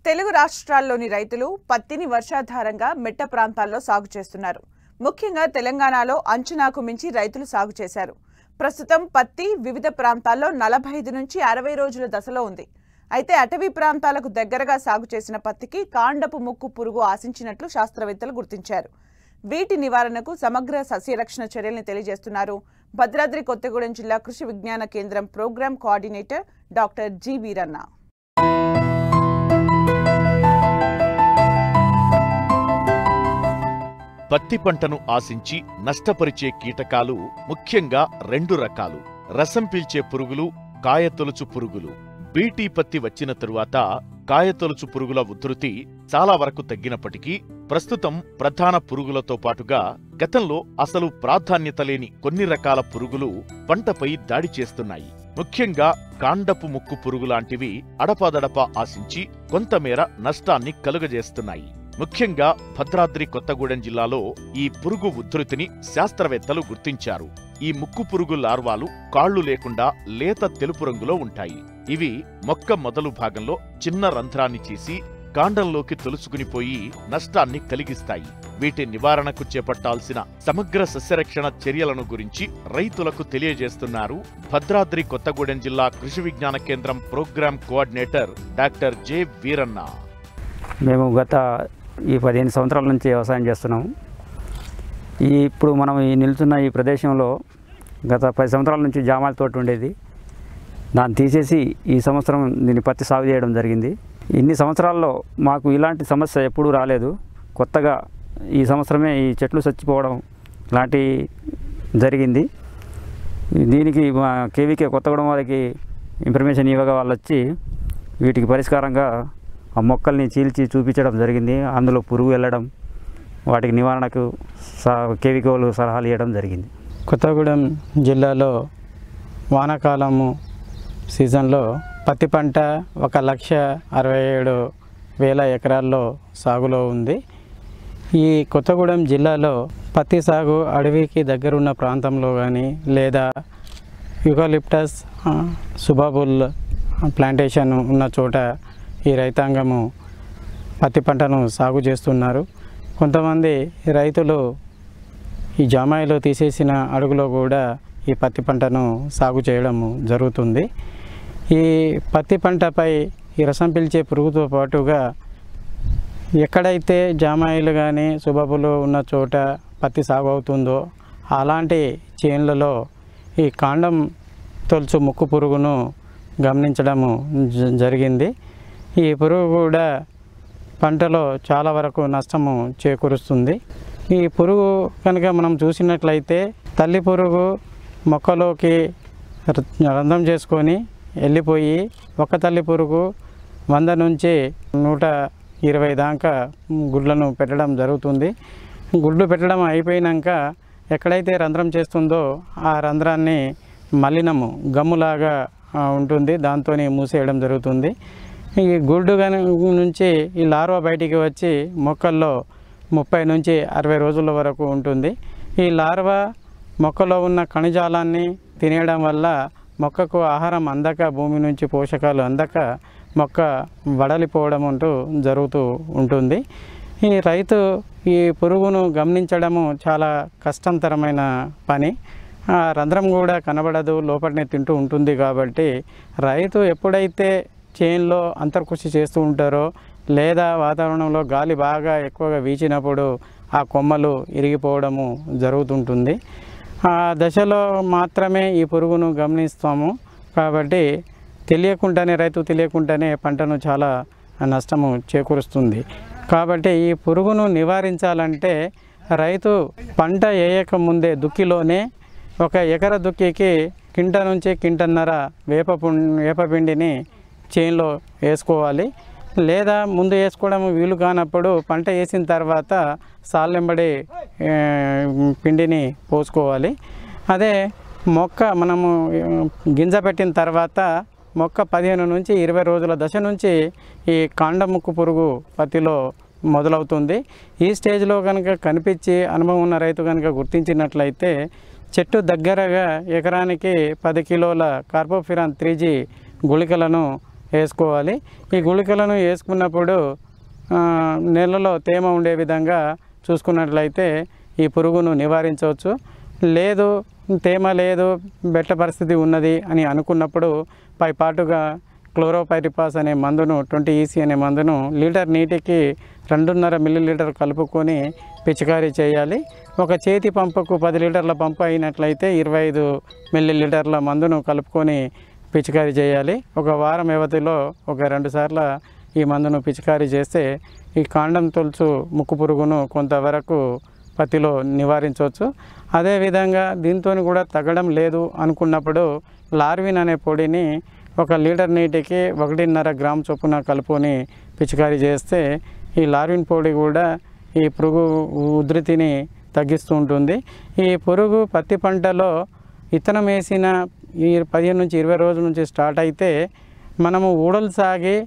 తెలుగు రాష్ట్రాల్లోని రైతులు పత్తిని వర్షాధారంగా మెట్ట ప్రాంతాల్లో సాగు చేస్తున్నారు. ముఖ్యంగా తెలంగాణలో అంచనాకు మించి రైతులు సాగు చేశారు. ప్రస్తుతం పత్తి వివిధ ప్రాంతాల్లో 45 నుంచి 60 రోజుల దశలో ఉంది. అయితే అటవీ ప్రాంతాలకు దగ్గరగా సాగు చేసిన పత్తికి కాండపు ముక్కు పురుగు ఆశించినట్లు శాస్త్రవేత్తలు గుర్తించారు. వీటి నివారణకు సమగ్ర సస్యరక్షణ చర్యల్ని తెలియజేస్తున్నారు భద్రాద్రి కొత్తగూడెం జిల్లా కృషి విజ్ఞాన కేంద్రం programme coordinator doctor G Veeranna. పత్తి పంటను ఆశించి నష్టపరిచే కీటకాలు ముఖ్యంగా 2 రకాలు: రసం పీల్చే పురుగులు, కాయతొలుచు పురుగులు. బీటీ పత్తి వచ్చిన తరువాత కాయతొలుచు పురుగుల ఉధృతి చాలా వరకు తగ్గినప్పటికీ ప్రస్తుతం ప్రధాన పురుగులతో పాటుగా గతంలో అసలు ప్రాధాన్యత లేని కొన్ని రకాల పురుగులు పంటపై దాడి చేస్తున్నాయి. ముఖ్యంగా కాండపు ముక్కు పురుగు లాంటివి అడపాదడపా ఆశించి కొంతమేర నష్టాన్ని కలుగజేస్తున్నాయి. ముఖ్యంగా భద్రాద్రి కొత్తగూడెం జిల్లాలో ఈ పురుగు ఉధృతిని శాస్త్రవేత్తలు గుర్తించారు. ఈ ముక్కు పురుగు లార్వాలు కాళ్లు లేకుండా లేత తెలుపు రంగులో ఉంటాయి. ఇవి మొక్క మొదలు భాగంలో చిన్న రంధ్రాన్ని చేసి కాండంలోకి తొలుచుకునిపోయి నష్టాన్ని కలిగిస్తాయి. వీటి నివారణకు చేపట్టాల్సిన సమగ్ర సస్యరక్షణ చర్యలను గురించి రైతులకు తెలియజేస్తున్నారు భద్రాద్రి కొత్తగూడెం జిల్లా కృషి విజ్ఞాన కేంద్రం programme coordinator doctor J Veeranna. మేము గత 15 సంవత్సరాల నుంచి వ్యవసాయం చేస్తున్నాము. ఇప్పుడు మనం నిల్చున్న ఈ ప్రదేశంలో గత 10 సంవత్సరాల నుంచి జామాల తోట ఉండేది. దాన్ని తీసేసి ఈ సంవత్సరం దీన్ని పత్తి సాగు చేయడం జరిగింది. ఇన్ని సంవత్సరాల్లో మాకు ఇలాంటి సమస్య ఎప్పుడూ రాలేదు. కొత్తగా ఈ సంవత్సరమే ఈ చెట్లు చచ్చిపోవడం లాంటి జరిగింది. దీనికి మా కేవీకే కొత్తగూడెం వారికి ఇన్ఫర్మేషన్ ఇవ్వగా వాళ్ళు వచ్చి వీటికి పరిష్కారంగా ఆ మొక్కల్ని చీల్చి చూపించడం జరిగింది. అందులో పురుగు వెళ్ళడం, వాటికి నివారణకు కేవీకే వాళ్ళు సలహాలు ఇవ్వడం జరిగింది. కొత్తగూడెం జిల్లాలో వానాకాలము సీజన్లో పత్తి పంట 1,67,000 ఎకరాల్లో సాగులో ఉంది. ఈ కొత్తగూడెం జిల్లాలో పత్తి సాగు అడవికి దగ్గరున్న ప్రాంతంలో కానీ లేదా యూకాలిప్టస్ సుబాబుల్ ప్లాంటేషన్ ఉన్న చోట ఈ రైతాంగము పత్తి పంటను సాగు చేస్తున్నారు. కొంతమంది రైతులు ఈ జామాయిలో తీసేసిన అడుగులో కూడా ఈ పత్తి పంటను సాగు చేయడం జరుగుతుంది. ఈ పత్తి పంటపై ఈ రసం పీల్చే పురుగుతో పాటుగా ఎక్కడైతే జామాయిలు కానీ సుబాబులు ఉన్న చోట పత్తి సాగు అవుతుందో అలాంటి చేన్లలో ఈ కాండం తొలుచు ముక్కు పురుగును గమనించడము జరిగింది. ఈ పురుగు కూడా పంటలో చాలా వరకు నష్టము చేకూరుస్తుంది. ఈ పురుగు కనుక మనం చూసినట్లయితే తల్లి పురుగు మొక్కలోకి రంధ్రం చేసుకొని వెళ్ళిపోయి ఒక తల్లి పురుగు 100 నుంచి 120 దాకా గుడ్లను పెట్టడం జరుగుతుంది. గుడ్లు పెట్టడం అయిపోయినాక ఎక్కడైతే రంధ్రం చేస్తుందో ఆ రంధ్రాన్ని మలినము గమ్ములాగా ఉంటుంది, దాంతో మూసేయడం జరుగుతుంది. ఈ గుడ్డు నుంచి ఈ లార్వా బయటికి వచ్చి మొక్కల్లో 30 నుంచి 60 రోజుల వరకు ఉంటుంది. ఈ లార్వా మొక్కలో ఉన్న ఖనిజాలాన్ని తినేయడం వల్ల మొక్కకు ఆహారం అందక, భూమి నుంచి పోషకాలు అందక మొక్క వడలిపోవడం అంటూ జరుగుతూ ఉంటుంది. ఈ రైతు ఈ పురుగును గమనించడము చాలా కష్టతరమైన పని. రంధ్రం కూడా కనబడదు, లోపలనే తింటూ ఉంటుంది. కాబట్టి రైతు ఎప్పుడైతే చేన్లో అంతర్కృషి చేస్తూ ఉంటారో లేదా వాతావరణంలో గాలి బాగా ఎక్కువగా వీచినప్పుడు ఆ కొమ్మలు ఇరిగిపోవడము జరుగుతుంటుంది. ఆ దశలో మాత్రమే ఈ పురుగును గమనిస్తాము. కాబట్టి రైతు తెలియకుండానే పంటను చాలా నష్టము చేకూరుస్తుంది. కాబట్టి ఈ పురుగును నివారించాలంటే రైతు పంట వేయక ముందే దుక్కిలోనే 1 ఎకరా దుక్కికి కింట నుంచి కింటన్నర వేపపిండిని చేన్లో వేసుకోవాలి. లేదా ముందు వేసుకోవడం వీలు కానప్పుడు పంట వేసిన తర్వాత సాల్లెంబడి పిండిని పోసుకోవాలి. అదే మొక్క మనము గింజ పెట్టిన తర్వాత మొక్క 15 నుంచి 20 రోజుల దశ నుంచి ఈ కాండముక్కు పురుగు పత్తిలో మొదలవుతుంది. ఈ స్టేజ్లో కనుక కనిపించి అనుభవం ఉన్న రైతు కనుక గుర్తించినట్లయితే చెట్టు దగ్గరగా ఎకరానికి 10 కిలోల కార్బోఫిరాన్ 3G గుళికలను వేసుకోవాలి. ఈ గుళికలను వేసుకున్నప్పుడు నెలలో తేమ ఉండే విధంగా చూసుకున్నట్లయితే ఈ పురుగును నివారించవచ్చు. లేదు తేమ లేదు, బెట్ట పరిస్థితి ఉన్నది అని అనుకున్నప్పుడు పైపాటుగా క్లోరోపైరిపాస్ అనే మందును 20 EC అనే మందును లీటర్ నీటికి 2.5 మిల్లీలీటర్ కలుపుకొని పిచికారీ చేయాలి. ఒక చేతి పంపుకు 10 లీటర్ల పంపు అయినట్లయితే 25 మిల్లీలీటర్ల మందును కలుపుకొని పిచికారీ చేయాలి. ఒక వారం వ్యవధిలో ఒక 2 సార్లు ఈ మందును పిచికారీ చేస్తే ఈ కాండం తొలుచు ముక్కు పురుగును కొంతవరకు పత్తిలో నివారించవచ్చు. అదేవిధంగా దీంతో కూడా తగ్గడం లేదు అనుకున్నప్పుడు లార్విన్ అనే పొడిని 1 లీటర్ నీటికి 1.5 గ్రామ్ చొప్పున కలుపుకొని పిచికారీ చేస్తే ఈ లార్విన్ పొడి కూడా ఈ పురుగు ఉధృతిని తగ్గిస్తూ ఉంటుంది. ఈ పురుగు పత్తి పంటలో విత్తనం వేసిన ఈ 15 నుంచి 20 రోజుల నుంచి స్టార్ట్ అయితే మనము ఊడలు సాగి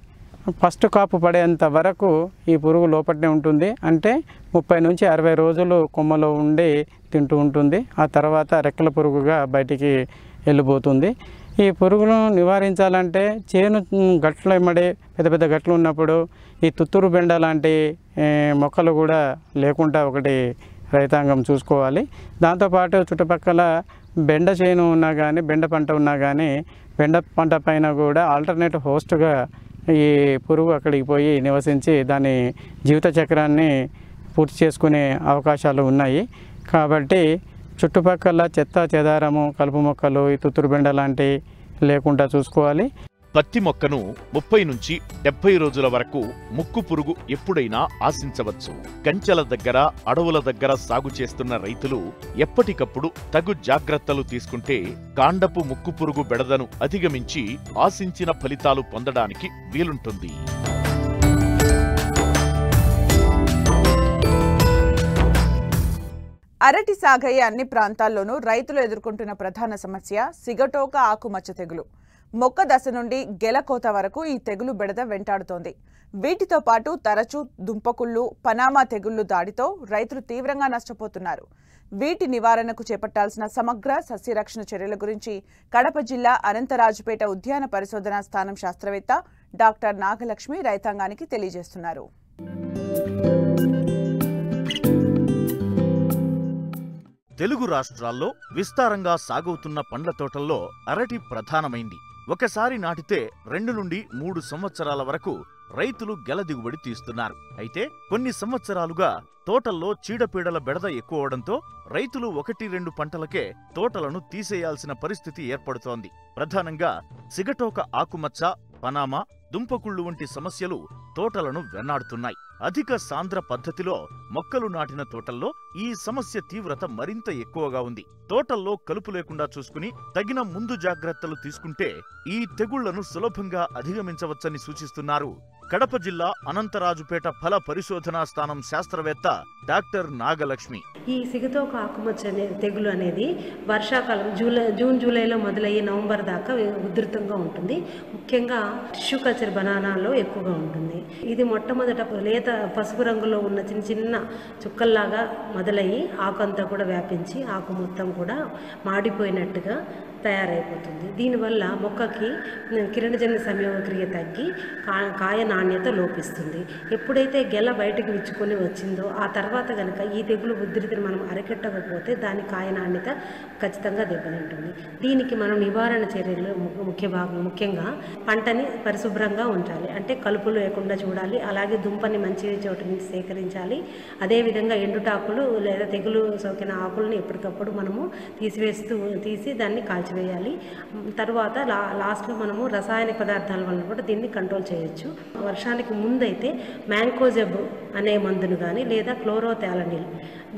ఫస్ట్ కాపు పడేంత వరకు ఈ పురుగు లోపలనే ఉంటుంది. అంటే 30 నుంచి 60 రోజులు కొమ్మలో ఉండి తింటూ ఉంటుంది. ఆ తర్వాత రెక్కల పురుగుగా బయటికి వెళ్ళిపోతుంది. ఈ పురుగును నివారించాలంటే చేను గట్లు ఎమ్మడి పెద్ద పెద్ద గట్లు ఉన్నప్పుడు ఈ తుత్తూరు బెండ లాంటి మొక్కలు కూడా లేకుండా ఒకటి రైతాంగం చూసుకోవాలి. దాంతోపాటు చుట్టుపక్కల బెండ చేను ఉన్నా కానీ బెండ పంట ఉన్నా కానీ బెండ పంట పైన కూడా ఆల్టర్నేట్ హోస్ట్గా ఈ పురుగు అక్కడికి పోయి నివసించి దాని జీవిత చక్రాన్ని పూర్తి చేసుకునే అవకాశాలు ఉన్నాయి. కాబట్టి చుట్టుపక్కల చెత్త చెదారము, కలుపు మొక్కలు, ఈ తుత్తూరు బెండ లాంటి లేకుండా చూసుకోవాలి. పత్తి మొక్కను 30 నుంచి 70 రోజుల వరకు ముక్కు పురుగు ఎప్పుడైనా ఆశించవచ్చు. కంచెల దగ్గర, అడవుల దగ్గర సాగు చేస్తున్న రైతులు ఎప్పటికప్పుడు తగు జాగ్రత్తలు తీసుకుంటే కాండపు ముక్కు పురుగు బెడదను అధిగమించి ఆశించిన ఫలితాలు పొందడానికి వీలుంటుంది. అరటి సాగయ్యే అన్ని ప్రాంతాల్లోనూ రైతులు ఎదుర్కొంటున్న ప్రధాన సమస్య సిగటోక ఆకుమచ్చ తెగులు. మొక్క దశ నుండి గెలకోత వరకు ఈ తెగులు బెడద వెంటాడుతోంది. వీటితో పాటు తరచూ దుంపకుళ్ళు, పనామా తెగుళ్లు దాడితో రైతులు తీవ్రంగా నష్టపోతున్నారు. వీటి నివారణకు చేపట్టాల్సిన సమగ్ర సస్యరక్షణ చర్యల గురించి కడప జిల్లా అనంతరాజుపేట ఉద్యాన పరిశోధనా స్థానం శాస్త్రవేత్త డాక్టర్ నాగలక్ష్మి రైతాంగానికి తెలియజేస్తున్నారు. తెలుగు రాష్ట్రాల్లో విస్తారంగా సాగవుతున్న పండ్ల తోటల్లో అరటి ప్రధానమైంది. ఒకసారి నాటితే 2 నుండి 3 సంవత్సరాల వరకు రైతులు గెల దిగుబడి తీస్తున్నారు. అయితే కొన్ని సంవత్సరాలుగా తోటల్లో చీడపీడల బెడద ఎక్కువవడంతో రైతులు 1-2 పంటలకే తోటలను తీసేయాల్సిన పరిస్థితి ఏర్పడుతోంది. ప్రధానంగా సిగటోక ఆకుమచ్చ, పనామా, దుంపకుళ్ళు వంటి సమస్యలు తోటలను వెన్నాడుతున్నాయి. అధిక సాంద్ర పద్ధతిలో మొక్కలు నాటిన తోటల్లో ఈ సమస్య తీవ్రత మరింత ఎక్కువగా ఉంది. తోటల్లో కలుపు లేకుండా చూసుకుని తగిన ముందు జాగ్రత్తలు తీసుకుంటే ఈ తెగుళ్లను సులభంగా అధిగమించవచ్చని సూచిస్తున్నారు కడప జిల్లా అనంతరాజుపేట ఫల పరిశోధనా స్థానం శాస్త్రవేత్త డాక్టర్ నాగలక్ష్మి. ఈ సిగటోక ఆకుమచ్చ తెగులు అనేది వర్షాకాలం జూన్ జూలైలో మొదలయ్యి నవంబర్ దాకా ఉధృతంగా ఉంటుంది. ముఖ్యంగా టిష్యూ కల్చర్ బనానాలో ఎక్కువగా ఉంటుంది. ఇది మొట్టమొదట లేత పసుపు రంగులో ఉన్న చిన్న చిన్న చుక్కల్లాగా మొదలయ్యి ఆకు అంతా కూడా వ్యాపించి ఆకు మొత్తం కూడా మాడిపోయినట్టుగా తయారైపోతుంది. దీనివల్ల మొక్కకి కిరణజన్య సంయోగక్రియ తగ్గి కాయ నాణ్యత లోపిస్తుంది. ఎప్పుడైతే గెల బయటకు విచ్చుకొని వచ్చిందో ఆ తర్వాత కనుక ఈ తెగులు ఉధృతిని మనం అరికట్టకపోతే దాని కాయ నాణ్యత ఖచ్చితంగా దెబ్బతింటుంది. దీనికి మనం నివారణ చర్యలు ముఖ్యంగా పంటని పరిశుభ్రంగా ఉంచాలి. అంటే కలుపు లేకుండా చూడాలి. అలాగే దుంపని మంచి చోట నుంచి సేకరించాలి. అదేవిధంగా ఎండుటాకులు లేదా తెగులు సోకిన ఆకులను ఎప్పటికప్పుడు మనము తీసి దాన్ని కాల్చివేయాలి. తర్వాత లాస్ట్లో మనము రసాయనిక పదార్థాల వల్ల కూడా దీన్ని కంట్రోల్ చేయొచ్చు. వర్షానికి ముందైతే మ్యాంకోజెబ్ అనే మందును కానీ లేదా క్లోరోథాలనిల్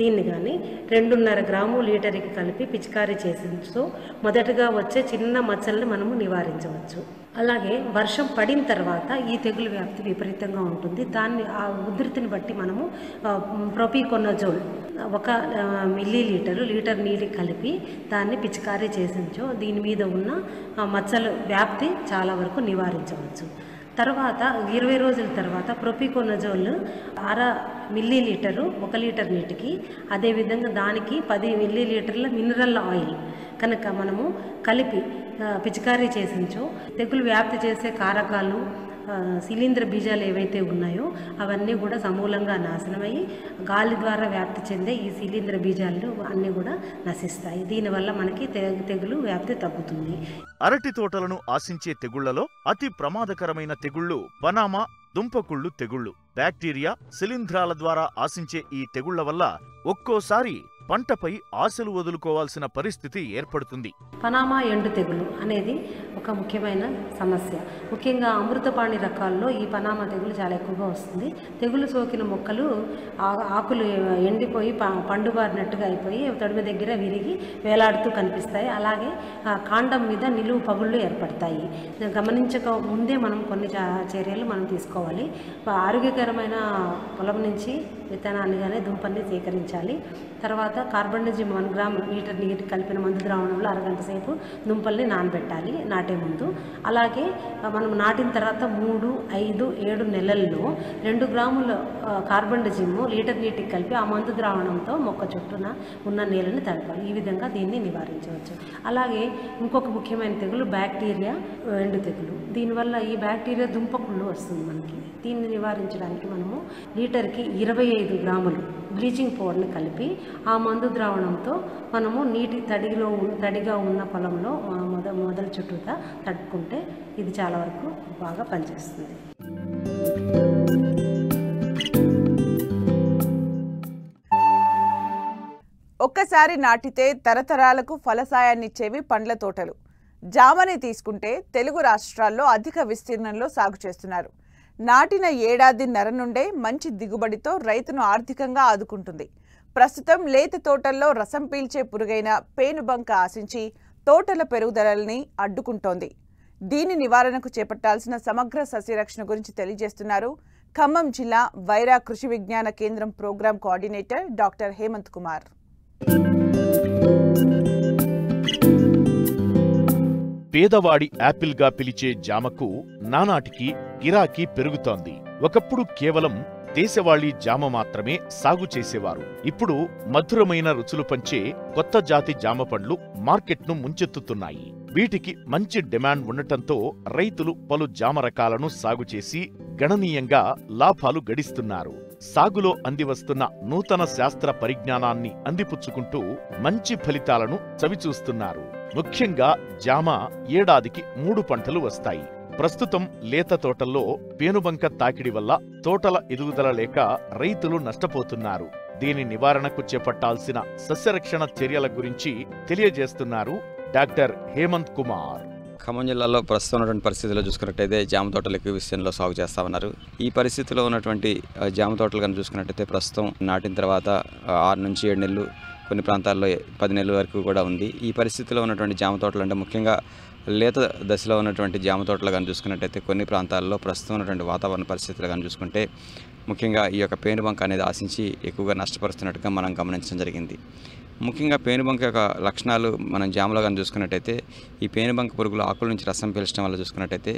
దీన్ని కానీ 2.5 గ్రాము లీటర్కి కలిపి పిచికారీ చేసిందో మొదటగా వచ్చే చిన్న మచ్చల్ని మనము నివారించవచ్చు. అలాగే వర్షం పడిన తర్వాత ఈ తెగులు వ్యాప్తి విపరీతంగా ఉంటుంది. దాన్ని ఆ ఉధృతిని బట్టి మనము ప్రొపికొనజోల్ 1 మిల్లీలీటరు లీటర్ నీటికి కలిపి దాన్ని పిచికారీ చేసించో దీని మీద ఉన్న మచ్చల వ్యాప్తి చాలా వరకు నివారించవచ్చు. తర్వాత 20 రోజుల తర్వాత ప్రొపికొనజోల్ 1/2 మిల్లీలీటరు 1 లీటర్ నీటికి, అదేవిధంగా దానికి 10 మిల్లీలీటర్ల మినరల్ ఆయిల్ కనుక మనము కలిపి పిచికారీ చేసించో తెగులు వ్యాప్తి చేసే కారకాలు శిలీంద్ర బీజాలు ఏవైతే ఉన్నాయో అవన్నీ కూడా సమూలంగా నాశనమయ్యి గాలి ద్వారా వ్యాప్తి చెందే ఈ శిలీంద్ర బీజాలు అన్నీ కూడా నశిస్తాయి. దీనివల్ల మనకి తెగులు వ్యాప్తి తగ్గుతుంది. అరటి తోటలను ఆశించే తెగుళ్లలో అతి ప్రమాదకరమైన తెగుళ్లు పనామా, దుంపకుళ్ళు తెగుళ్లు. బ్యాక్టీరియా, శిలీంధ్రాల ద్వారా ఆశించే ఈ తెగుళ్ల వల్ల ఒక్కోసారి పంటపై ఆశలు వదులుకోవాల్సిన పరిస్థితి ఏర్పడుతుంది. పనామా ఎండు తెగులు అనేది ఒక ముఖ్యమైన సమస్య. ముఖ్యంగా అమృతపాణి రకాల్లో ఈ పనామా తెగులు చాలా ఎక్కువగా వస్తుంది. తెగులు సోకిన మొక్కలు ఆకులు ఎండిపోయి పండుబారినట్టుగా అయిపోయి తొడిమ దగ్గర విరిగి వేలాడుతూ కనిపిస్తాయి. అలాగే కాండం మీద నిలువు పగుళ్ళు ఏర్పడతాయి. గమనించక ముందే మనం కొన్ని చర్యలు మనం తీసుకోవాలి. ఆరోగ్యకరమైన పొలం నుంచి విత్తనాన్ని కానీ దుంపల్ని సేకరించాలి. తర్వాత కార్బన్డజిమ్ 1 గ్రామ్ లీటర్ నీటి కలిపిన మందు ద్రావణంలో అరగంట సేపు దుంపల్ని నానబెట్టాలి నాటే ముందు. అలాగే మనం నాటిన తర్వాత 3, 5, 7 నెలల్లో 2 గ్రాముల కార్బన్డజిమ్ లీటర్ నీటికి కలిపి ఆ మందు ద్రావణంతో మొక్క చుట్టూన ఉన్న నీళ్ళని తడపాలి. ఈ విధంగా దీన్ని నివారించవచ్చు. అలాగే ఇంకొక ముఖ్యమైన తెగులు బ్యాక్టీరియా ఎండు తెగులు. దీనివల్ల ఈ బ్యాక్టీరియా దుంపకుళ్ళు వస్తుంది మనకి. దీన్ని నివారించడానికి మనము లీటర్కి 25 గ్రాములు బ్లీచింగ్ పౌడర్ని కలిపి ఆ మందు ద్రావణంతో మనము నీటి తడిగా ఉన్న పొలంలో మొదల చుట్టూతా తడుపుకుంటే ఇది చాలా వరకు బాగా పనిచేస్తుంది. ఒక్కసారి నాటితే తరతరాలకు ఫలసాయాన్నిచ్చేవి పండ్ల తోటలు. జామని తీసుకుంటే తెలుగు రాష్ట్రాల్లో అధిక విస్తీర్ణంలో సాగు చేస్తున్నారు. నాటిన ఏడాదిన్నర నుండే మంచి దిగుబడితో రైతును ఆర్థికంగా ఆదుకుంటుంది. ప్రస్తుతం లేత తోటల్లో రసం పీల్చే పురుగైన పేనుబంక ఆశించి తోటల పెరుగుదలని అడ్డుకుంటోంది. దీని నివారణకు చేపట్టాల్సిన సమగ్ర సస్యరక్షణ గురించి తెలియజేస్తున్నారు ఖమ్మం జిల్లా వైరా కృషి విజ్ఞాన కేంద్రం programme coordinator doctor Hemant Kumar. పేదవాడి యాపిల్గా పిలిచే జామకు నానాటికి గిరాకీ పెరుగుతోంది. ఒకప్పుడు కేవలం దేశవాళీ జామ మాత్రమే సాగు చేసేవారు. ఇప్పుడు మధురమైన రుచులు పంచే కొత్త జాతి జామ పండ్లు మార్కెట్ను ముంచెత్తుతున్నాయి. వీటికి మంచి డిమాండ్ ఉండటంతో రైతులు పలు జామ రకాలను సాగు చేసి గణనీయంగా లాభాలు గడిస్తున్నారు. సాగులో అందివస్తున్న నూతన శాస్త్ర పరిజ్ఞానాన్ని అందిపుచ్చుకుంటూ మంచి ఫలితాలను చవిచూస్తున్నారు. ముఖ్యంగా జామ ఏడాదికి 3 పంటలు వస్తాయి. ప్రస్తుతం లేత తోటల్లో పేనుబంక తాకిడి వల్ల తోటల ఎదుగుదల లేక రైతులు నష్టపోతున్నారు. దీని నివారణకు చేపట్టాల్సిన సస్యరక్షణ చర్యల గురించి తెలియజేస్తున్నారు డాక్టర్ హేమంత్ కుమార్. ఖమ్మం జిల్లాలో ప్రస్తుతం ఉన్నటువంటి పరిస్థితుల్లో చూసుకున్నట్టయితే జామ తోటలు ఎక్కువ విషయంలో సాగు చేస్తా ఉన్నారు. ఈ పరిస్థితిలో ఉన్నటువంటి జామ తోటలు కానీ చూసుకున్నట్టయితే ప్రస్తుతం నాటిన తర్వాత 6 నుంచి 7 నెలలు, కొన్ని ప్రాంతాల్లో 10 నెలల వరకు కూడా ఉంది. ఈ పరిస్థితిలో ఉన్నటువంటి జామ తోటలు అంటే ముఖ్యంగా లేత దశలో ఉన్నటువంటి జామ తోటలు కానీ చూసుకున్నట్టయితే కొన్ని ప్రాంతాల్లో ప్రస్తుతం ఉన్నటువంటి వాతావరణ పరిస్థితులు కానీ చూసుకుంటే ముఖ్యంగా ఈ యొక్క పేనుబంక అనేది ఆశించి ఎక్కువగా నష్టపరుస్తున్నట్టుగా మనం గమనించడం జరిగింది. ముఖ్యంగా పేనుబంక యొక్క లక్షణాలు మనం జామలో కానీ చూసుకున్నట్టయితే ఈ పేనుబంక పురుగులు ఆకుల నుంచి రసం పీల్చడం వల్ల చూసుకున్నట్టయితే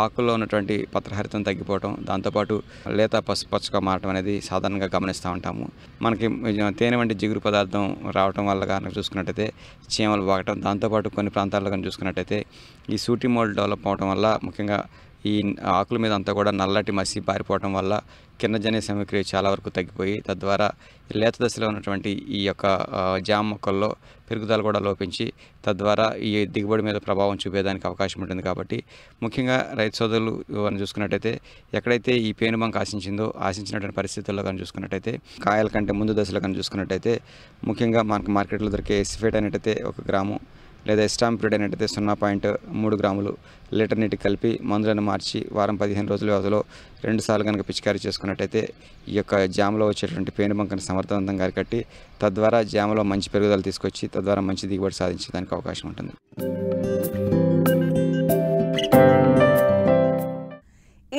ఆకుల్లో ఉన్నటువంటి పత్రహరితం తగ్గిపోవడం, దాంతోపాటు లేత పసుపచ్చగా మారడం అనేది సాధారణంగా గమనిస్తూ ఉంటాము. మనకి తేనె వంటి జిగురు పదార్థం రావడం వల్ల కనుక చూసుకున్నట్టయితే చీమలు బాగటం, దాంతోపాటు కొన్ని ప్రాంతాల్లో కానీ చూసుకున్నట్టయితే ఈ సూటి మోల్డ్ డెవలప్ అవడం వల్ల ముఖ్యంగా ఈ ఆకుల మీద అంతా కూడా నల్లటి మసి పారిపోవడం వల్ల కిరణజన్య సమక్రియ చాలా వరకు తగ్గిపోయి తద్వారా లేత దశలో ఉన్నటువంటి ఈ యొక్క జామ మొక్కల్లో పెరుగుదల కూడా లోపించి తద్వారా ఈ దిగుబడి మీద ప్రభావం చూపేదానికి అవకాశం ఉంటుంది. కాబట్టి ముఖ్యంగా రైతు సోదరులు చూసుకున్నట్టయితే ఎక్కడైతే ఈ పేనుబంక ఆశించినటువంటి పరిస్థితుల్లో కానీ చూసుకున్నట్టయితే కాయల కంటే ముందు దశలో కానీ చూసుకున్నట్టయితే ముఖ్యంగా మనకు మార్కెట్లో దొరికే ఎసిఫేట్ అనేటైతే 1 గ్రాము లేదా ఎస్టాంపిడ్ అనేటైతే 0.3 గ్రాములు లీటర్ నీటికి కలిపి మందులను మార్చి వారం 15 రోజుల వ్యవధిలో 2 సార్లు కనుక పిచికారీ చేసుకున్నట్టయితే ఈ యొక్క జామలో వచ్చేటువంటి పేనుబంకను సమర్థవంతంగా అరికట్టి తద్వారా జామలో మంచి పెరుగుదల తీసుకొచ్చి తద్వారా మంచి దిగుబడి సాధించడానికి అవకాశం ఉంటుంది.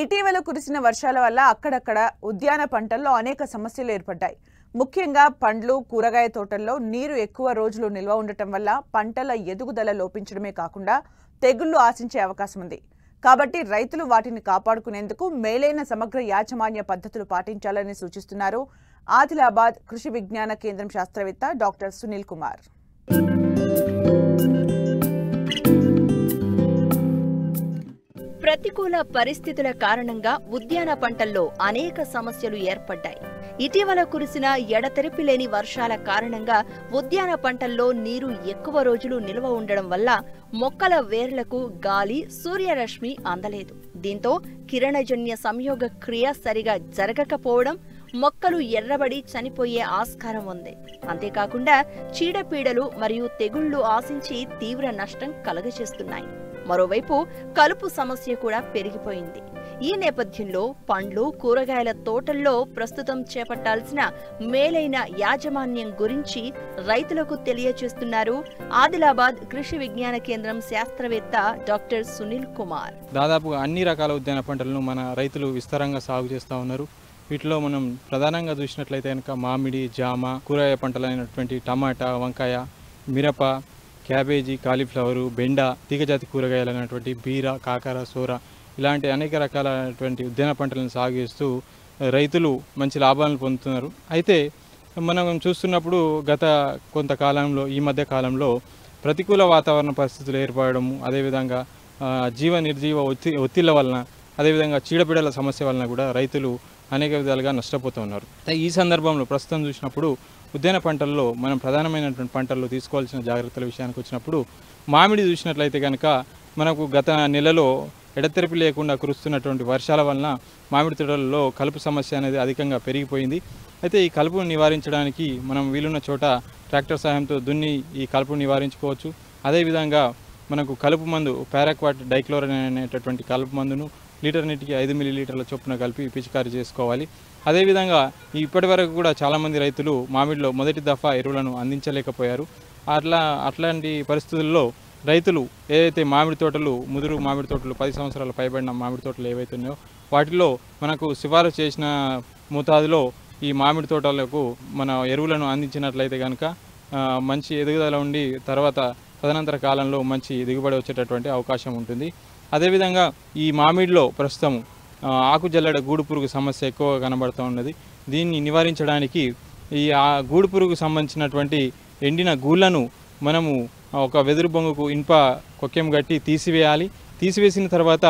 ఇటీవల కురిసిన వర్షాల వల్ల అక్కడక్కడ ఉద్యాన పంటల్లో అనేక సమస్యలు ఏర్పడ్డాయి. ముఖ్యంగా పండ్లు, కూరగాయ తోటల్లో నీరు ఎక్కువ రోజులు నిల్వ ఉండటం వల్ల పంటల ఎదుగుదల లోపించడమే కాకుండా తెగుళ్లు ఆశించే అవకాశం ఉంది. కాబట్టి రైతులు వాటిని కాపాడుకునేందుకు మేలైన సమగ్ర యాజమాన్య పద్ధతులు పాటించాలని సూచిస్తున్నారు ఆదిలాబాద్ కృషి విజ్ఞాన కేంద్రం శాస్త్రవేత్త డాక్టర్ సునీల్ కుమార్. ప్రతికూల పరిస్థితుల కారణంగా ఉద్యాన పంటల్లో అనేక సమస్యలు ఏర్పడ్డాయి. ఇటీవల కురిసిన ఎడతెరిపి లేని వర్షాల కారణంగా ఉద్యాన పంటల్లో నీరు ఎక్కువ రోజులు నిల్వ ఉండడం వల్ల మొక్కల వేర్లకు గాలి, సూర్యరశ్మి అందలేదు. దీంతో కిరణజన్య సంయోగ క్రియ సరిగా జరగకపోవడం, మొక్కలు ఎర్రబడి చనిపోయే ఆస్కారం ఉంది. అంతేకాకుండా చీడపీడలు మరియు తెగుళ్లు ఆశించి తీవ్ర నష్టం కలుగజేస్తున్నాయి. మరోవైపు కలుపు సమస్య కూడా పెరిగిపోయింది. ఈ నేపథ్యంలో పండ్లు, కూరగాయల తోటల్లో ప్రస్తుతం చేపట్టాల్సిన మేలైన యాజమాన్యం గురించి రైతులకు తెలియజేస్తున్నారు ఆదిలాబాద్ కృషి విజ్ఞాన కేంద్రం శాస్త్రవేత్త డాక్టర్ సునీల్ కుమార్. దాదాపుగా అన్ని రకాల ఉద్యాన పంటలను మన రైతులు విస్తారంగా సాగు చేస్తూ ఉన్నారు. వీటిలో మనం ప్రధానంగా చూసినట్లయితే కనుక మామిడి, జామ, కూరగాయ పంటలైనటువంటి టమాటా, వంకాయ, మిరప, క్యాబేజీ, కాలీఫ్లవరు, బెండ, తీగజాతి కూరగాయలు అయినటువంటి బీర, కాకర, సోర ఇలాంటి అనేక రకాలైనటువంటి ఉద్యాన పంటలను సాగు చేస్తూ రైతులు మంచి లాభాలను పొందుతున్నారు. అయితే మనం చూస్తున్నప్పుడు గత కొంతకాలంలో, ఈ మధ్య కాలంలో ప్రతికూల వాతావరణ పరిస్థితులు ఏర్పడము, అదేవిధంగా జీవ నిర్జీవ ఒత్తిళ్ల వలన, అదేవిధంగా చీడపీడల సమస్య వలన కూడా రైతులు అనేక విధాలుగా నష్టపోతూ ఉన్నారు. ఈ సందర్భంలో ప్రస్తుతం చూసినప్పుడు ఉద్యాన పంటల్లో మనం ప్రధానమైనటువంటి పంటల్లో తీసుకోవాల్సిన జాగ్రత్తల విషయానికి వచ్చినప్పుడు మామిడి చూసినట్లయితే కనుక మనకు గత నెలలో ఎడతెరిపి లేకుండా కురుస్తున్నటువంటి వర్షాల వలన మామిడి తోటలలో కలుపు సమస్య అనేది అధికంగా పెరిగిపోయింది. అయితే ఈ కలుపును నివారించడానికి మనం వీలున్న చోట ట్రాక్టర్ సహాయంతో దున్ని ఈ కలుపును నివారించుకోవచ్చు. అదేవిధంగా మనకు కలుపు మందు పారాక్వాట్ డైక్లోరైన్ అనేటటువంటి కలుపు మందును లీటర్ నీటికి 5 మిల్లీలీటర్ల చొప్పున కలిపి పిచికారీ చేసుకోవాలి. అదేవిధంగా ఇప్పటి వరకు కూడా చాలామంది రైతులు మామిడిలో మొదటి దఫా ఎరువులను అందించలేకపోయారు. అట్లాంటి పరిస్థితుల్లో రైతులు ఏదైతే మామిడి తోటలు, ముదురు మామిడి తోటలు, 10 సంవత్సరాలు పైబడిన మామిడి తోటలు ఏవైతే ఉన్నాయో వాటిలో మనకు సిఫారసు చేసిన మోతాదులో ఈ మామిడి తోటలకు మన ఎరువులను అందించినట్లయితే కనుక మంచి ఎదుగుదల ఉండి తర్వాత తదనంతర కాలంలో మంచి దిగుబడి వచ్చేటటువంటి అవకాశం ఉంటుంది. అదేవిధంగా ఈ మామిడిలో ప్రస్తుతం ఆకుజల్లడ గూడు పురుగు సమస్య ఎక్కువగా కనబడుతూ ఉన్నది. దీన్ని నివారించడానికి ఈ గూడు పురుగు సంబంధించినటువంటి ఎండిన గూళ్ళను మనము ఒక వెదురు బొంగుకు ఇనుప కొక్కెం గట్టి తీసివేయాలి. తీసివేసిన తర్వాత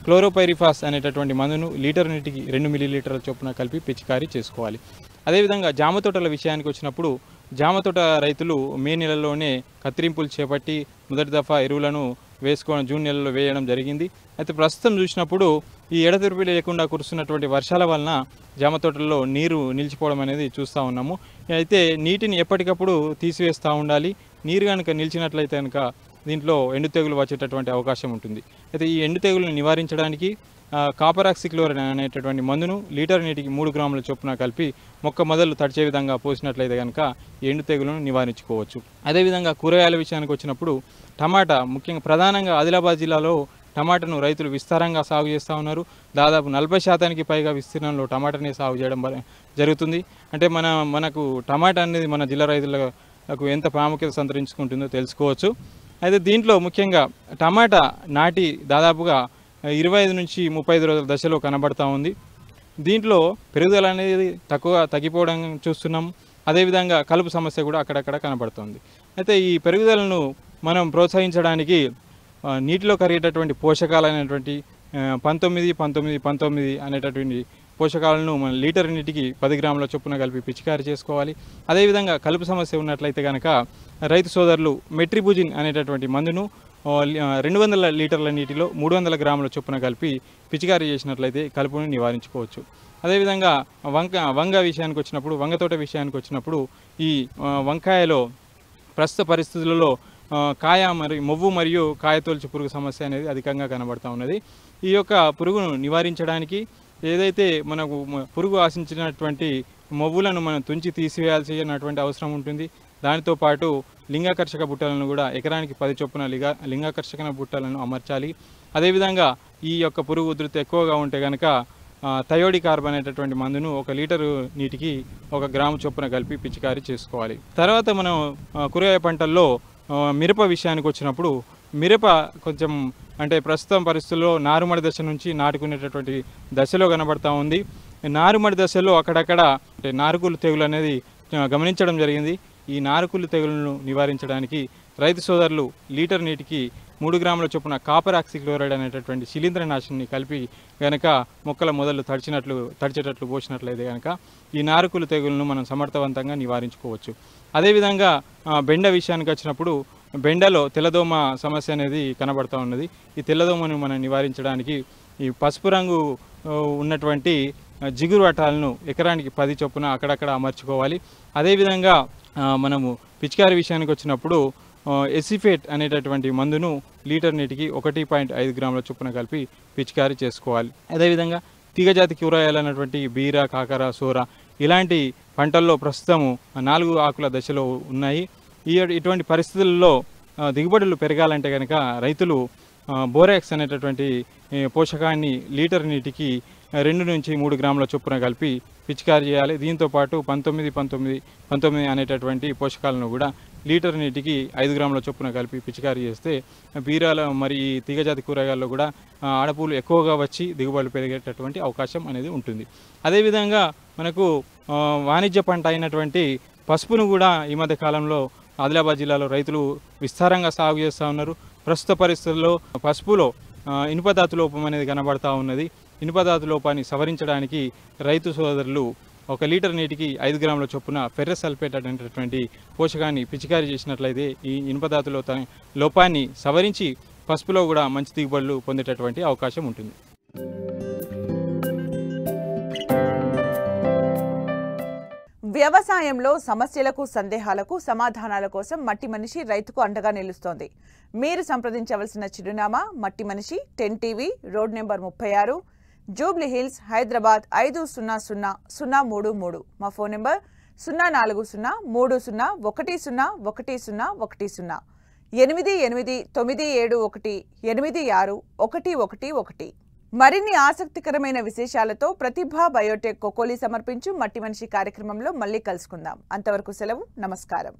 క్లోరోపైరిఫాస్ అనేటటువంటి మందును లీటర్ నీటికి 2 మిల్లీలీటర్ల చొప్పున కలిపి పిచికారీ చేసుకోవాలి. అదేవిధంగా జామ తోటల విషయానికి వచ్చినప్పుడు జామ తోట రైతులు మే నెలలోనే కత్తిరింపులు చేపట్టి మొదటి దఫా ఎరువులను వేసుకోవడం జూన్ నెలలో వేయడం జరిగింది. అయితే ప్రస్తుతం చూసినప్పుడు ఈ ఎడతెరిపి లేకుండా కురుస్తున్నటువంటి వర్షాల వలన జామ తోటల్లో నీరు నిలిచిపోవడం అనేది చూస్తూ ఉన్నాము. అయితే నీటిని ఎప్పటికప్పుడు తీసివేస్తూ ఉండాలి. నీరు కనుక నిలిచినట్లయితే కనుక దీంట్లో ఎండు తెగులు వచ్చేటటువంటి అవకాశం ఉంటుంది. అయితే ఈ ఎండు తెగులను నివారించడానికి కాపర్ ఆక్సిక్లోరైడ్ అనేటటువంటి మందును లీటర్ నీటికి 3 గ్రాముల చొప్పున కలిపి మొక్క మొదలు తడిచే విధంగా పోసినట్లయితే కనుక ఎండు తెగులను నివారించుకోవచ్చు. అదేవిధంగా కూరగాయల విషయానికి వచ్చినప్పుడు టమాటా, ముఖ్యంగా ప్రధానంగా ఆదిలాబాద్ జిల్లాలో టమాటాను రైతులు విస్తారంగా సాగు చేస్తూ ఉన్నారు. దాదాపు 40% పైగా విస్తీర్ణంలో టమాటాని సాగు చేయడం జరుగుతుంది. అంటే మనకు టమాటా అనేది మన జిల్లా రైతులకు ఎంత ప్రాముఖ్యత సంతరించుకుంటుందో తెలుసుకోవచ్చు. అయితే దీంట్లో ముఖ్యంగా టమాటా నాటి దాదాపుగా 25 నుంచి 35 రోజుల దశలో కనబడతా ఉంది. దీంట్లో పెరుగుదల అనేది తగ్గిపోవడం చూస్తున్నాం. అదేవిధంగా కలుపు సమస్య కూడా అక్కడక్కడ కనబడుతుంది. అయితే ఈ పెరుగుదలను మనం ప్రోత్సహించడానికి నీటిలో కరిగేటటువంటి పోషకాలైనటువంటి 19 అనేటటువంటి పోషకాలను మన లీటర్ నీటికి 10 గ్రాముల చొప్పున కలిపి పిచికారీ చేసుకోవాలి. అదేవిధంగా కలుపు సమస్య ఉన్నట్లయితే కనుక రైతు సోదరులు మెట్రిబుజిన్ అనేటటువంటి మందును 200 లీటర్ల నీటిలో 300 గ్రాముల చొప్పున కలిపి పిచికారీ చేసినట్లయితే కలుపును నివారించుకోవచ్చు. అదేవిధంగా వంగ విషయానికి వచ్చినప్పుడు, వంగ తోట విషయానికి వచ్చినప్పుడు ఈ వంకాయలో ప్రస్తుత పరిస్థితులలో కాయ మరియు మొవ్వు మరియు కాయతొలుచు పురుగు సమస్య అనేది అధికంగా కనబడుతూ ఉన్నది. ఈ యొక్క పురుగును నివారించడానికి ఏదైతే మనకు పురుగు ఆశించినటువంటి మొవ్వులను మనం తుంచి తీసివేయాల్సినటువంటి అవసరం ఉంటుంది. దానితో పాటు లింగాకర్షక బుట్టలను కూడా ఎకరానికి 10 చొప్పున లింగాకర్షక బుట్టలను అమర్చాలి. అదేవిధంగా ఈ యొక్క పురుగు ఉధృతి ఎక్కువగా ఉంటే కనుక థయోడి కార్బన్ అనేటటువంటి మందును 1 లీటరు నీటికి 1 గ్రాము చొప్పున కలిపి పిచికారీ చేసుకోవాలి. తర్వాత మనం కూరగాయ పంటల్లో మిరప విషయానికి వచ్చినప్పుడు మిరప కొంచెం అంటే ప్రస్తుతం పరిస్థితుల్లో నారుమడి దశ నుంచి నాటుకునేటటువంటి దశలో కనబడతా ఉంది. నారుమడి దశలో అక్కడక్కడ నారుకులు తెగులు అనేది గమనించడం జరిగింది. ఈ నారుకులు తెగులను నివారించడానికి రైతు సోదరులు లీటర్ నీటికి 3 గ్రాముల చొప్పున కాపర్ ఆక్సిక్లోరైడ్ అనేటటువంటి శిలీంద్రనాశిని కలిపి కనుక మొక్కల మొదలు తడిచేటట్లు పోసినట్లయితే కనుక ఈ నారుకులు తెగులను మనం సమర్థవంతంగా నివారించుకోవచ్చు. అదేవిధంగా బెండ విషయానికి వచ్చినప్పుడు బెండలో తెల్లదోమ సమస్య అనేది కనబడుతూ ఉన్నది. ఈ తెల్లదోమను మనం నివారించడానికి ఈ పసుపు రంగు ఉన్నటువంటి జిగురు అట్టాలను ఎకరానికి 10 చొప్పున అక్కడక్కడ అమర్చుకోవాలి. అదేవిధంగా మనము పిచికారి విషయానికి వచ్చినప్పుడు ఎసిఫేట్ అనేటటువంటి మందును లీటర్ నీటికి 1.5 గ్రాముల చొప్పున కలిపి పిచికారి చేసుకోవాలి. అదేవిధంగా తీగజాతి కూరగాయలు అన్నటువంటి బీర, కాకర, సోర ఇలాంటి పంటల్లో ప్రస్తుతము 4 ఆకుల దశలో ఉన్నాయి. ఇటువంటి పరిస్థితుల్లో దిగుబడులు పెరగాలంటే కనుక రైతులు బోరాక్స్ అనేటటువంటి పోషకాన్ని లీటర్ నీటికి 2 నుంచి 3 గ్రాముల చొప్పున కలిపి పిచికారి చేయాలి. దీంతోపాటు 19 అనేటటువంటి పోషకాలను కూడా లీటర్ నీటికి 5 గ్రాముల చొప్పున కలిపి పిచికారి చేస్తే బీరాల మరి ఈ తీగజాతి కూరగాయల్లో కూడా ఆడపూలు ఎక్కువగా వచ్చి దిగుబడులు పెరిగేటటువంటి అవకాశం అనేది ఉంటుంది. అదేవిధంగా మనకు వాణిజ్య పంట అయినటువంటి పసుపును కూడా ఈ మధ్య కాలంలో ఆదిలాబాద్ జిల్లాలో రైతులు విస్తారంగా సాగు చేస్తూ ఉన్నారు. ప్రస్తుత పరిస్థితుల్లో పసుపులో ఇనుపధాతు లోపం అనేది కనబడతా ఉన్నది. ఇనుపధాతు లోపాన్ని సవరించడానికి రైతు సోదరులు 1 లీటర్ నీటికి 5 గ్రాముల చొప్పున ఫెర్రస్ సల్ఫేట్ అనేటటువంటి పోషకాన్ని పిచికారి చేసినట్లయితే ఈ ఇనుపధాతులో లోపాన్ని సవరించి పసుపులో కూడా మంచి దిగుబడులు పొందేటటువంటి అవకాశం ఉంటుంది. వ్యవసాయంలో సమస్యలకు, సందేహాలకు సమాధానాల కోసం మట్టి మనిషి రైతుకు అండగా నిలుస్తోంది. మీరు సంప్రదించవలసిన చిరునామా మట్టి మనిషి 10 TV, road number 36, Jubilee hills, Hyderabad 500033. మా ఫోన్ నెంబర్ 04030 101010 8897186111. మరిన్ని ఆసక్తికరమైన విశేషాలతో ప్రతిభా బయోటెక్ కొకోలి సమర్పించు మట్టి మనిషి కార్యక్రమంలో మళ్ళీ కలుసుకుందాం. అంతవరకు సెలవు. నమస్కారం.